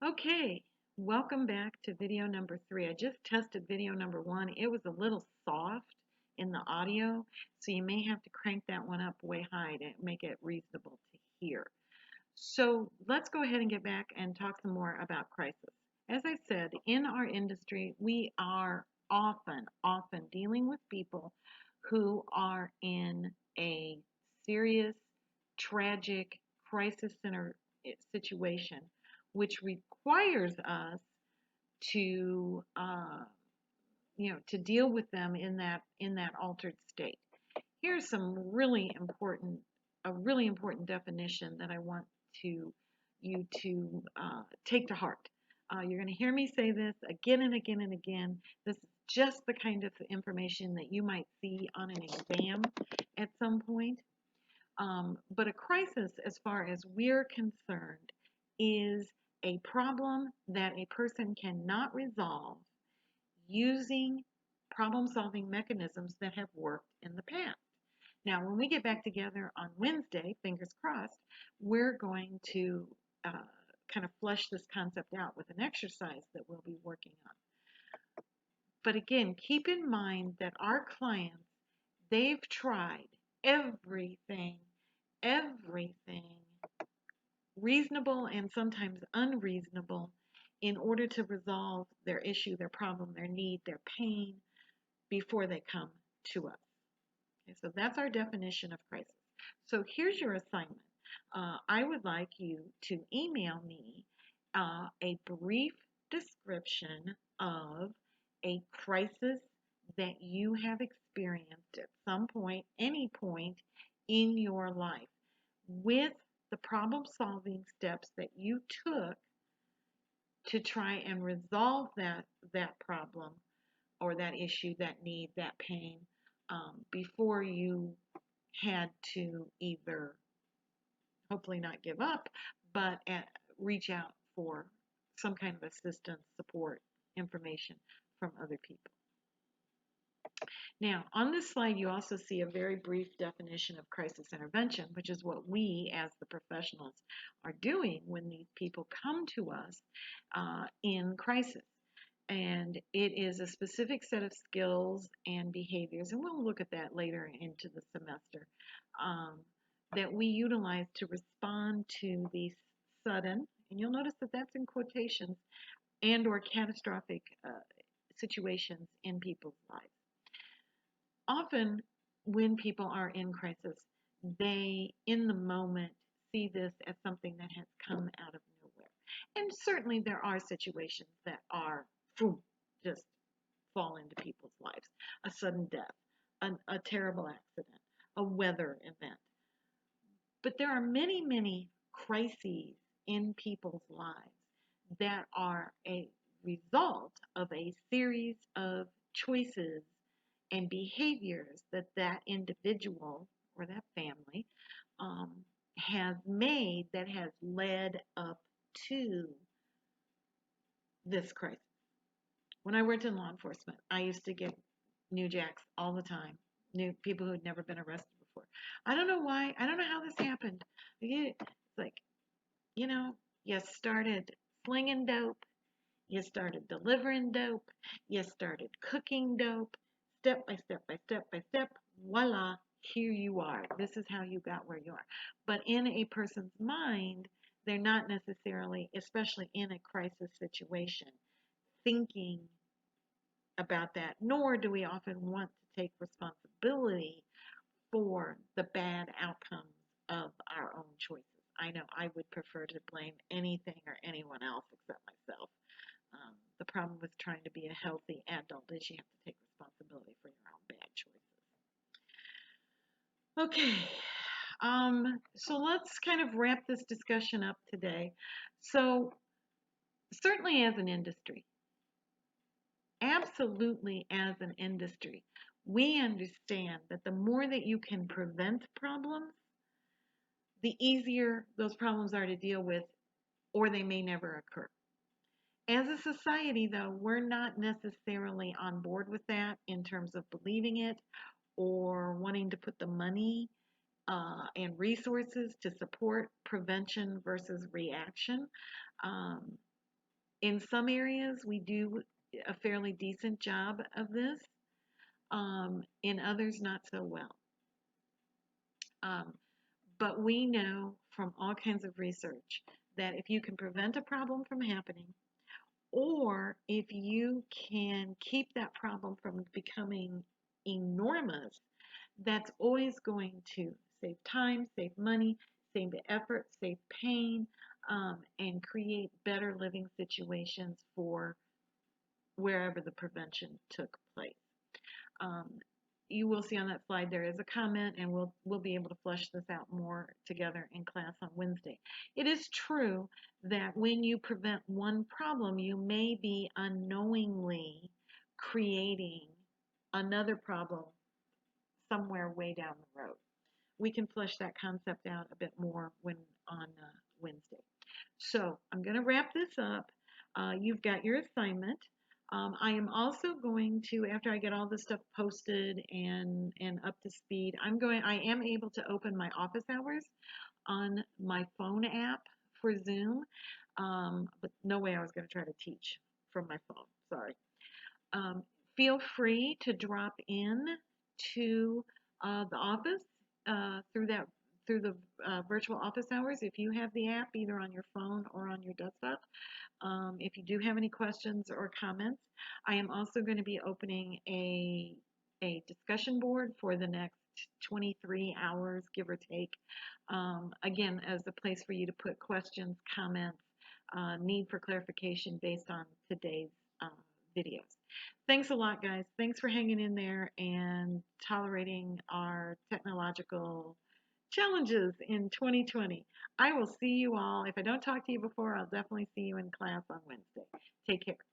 Okay, welcome back to video number 3. I just tested video number 1. It was a little soft in the audio, so you may have to crank that one up way high to make it reasonable to hear. So let's go ahead and get back and talk some more about crisis. As I said, in our industry, we are often dealing with people who are in a serious, tragic crisis center situation, which requires us to, to deal with them in that altered state. Here's a really important definition that I want you to take to heart. You're going to hear me say this again and again and again. This is just the kind of information that you might see on an exam at some point. But a crisis, as far as we're concerned, is a problem that a person cannot resolve using problem solving mechanisms that have worked in the past. Now, when we get back together on Wednesday, fingers crossed, we're going to uh, kind of flesh this concept out with an exercise that we'll be working on. But again, keep in mind that our clients, they've tried everything, everything reasonable and sometimes unreasonable in order to resolve their issue, their problem, their need, their pain before they come to us. Okay, so that's our definition of crisis. So here's your assignment. I would like you to email me a brief description of a crisis that you have experienced at some point, any point in your life, with the problem solving steps that you took to try and resolve that problem or that issue, that need, that pain, before you had to either hopefully not give up, but reach out for some kind of assistance, support, information from other people. Now, on this slide, you also see a very brief definition of crisis intervention, which is what we as the professionals are doing when these people come to us in crisis. And it is a specific set of skills and behaviors, and we'll look at that later into the semester, that we utilize to respond to these sudden, and you'll notice that that's in quotations, and or catastrophic situations in people's lives. Often when people are in crisis, they, in the moment, see this as something that has come out of nowhere. And certainly there are situations that are boom, just fall into people's lives. A sudden death, a terrible accident, a weather event. But there are many, many crises in people's lives that are a result of a series of choices and behaviors that that individual or that family has made that has led up to this crisis. When I worked in law enforcement, I used to get new jacks all the time, new people who had never been arrested before. I don't know why. I don't know how this happened. It's like, you know, you started slinging dope, you started delivering dope, you started cooking dope, step by step by step by step, voila, here you are. This is how you got where you are. But in a person's mind, they're not necessarily, especially in a crisis situation, thinking about that, nor do we often want to take responsibility for the bad outcomes of our own choices. I know I would prefer to blame anything or anyone else except myself. The problem with trying to be a healthy adult is you have to take responsibility for your own bad choices. Okay, so let's kind of wrap this discussion up today. So certainly as an industry, absolutely as an industry, we understand that the more that you can prevent problems, the easier those problems are to deal with, or they may never occur. As a society, though, we're not necessarily on board with that in terms of believing it or wanting to put the money and resources to support prevention versus reaction. Um, In some areas, we do a fairly decent job of this. In others, not so well. Um, but we know from all kinds of research that if you can prevent a problem from happening, or if you can keep that problem from becoming enormous, that's always going to save time, save money, save effort, save pain, and create better living situations for wherever the prevention took place. Um, you will see on that slide there is a comment, and we'll be able to flesh this out more together in class on Wednesday. It is true that when you prevent one problem, you may be unknowingly creating another problem somewhere way down the road. We can flesh that concept out a bit more when on Wednesday. So I'm going to wrap this up. You've got your assignment. I am also going to, after I get all this stuff posted and up to speed, I am able to open my office hours on my phone app for Zoom, but no way I was going to try to teach from my phone. Sorry. Um, Feel free to drop in to the office through the virtual office hours if you have the app either on your phone or on your desktop. If you do have any questions or comments, I am also going to be opening a discussion board for the next 23 hours, give or take. Again, as a place for you to put questions, comments, need for clarification based on today's videos. Thanks a lot, guys. Thanks for hanging in there and tolerating our technological challenges in 2020. I will see you all. If I don't talk to you before, I'll definitely see you in class on Wednesday. Take care.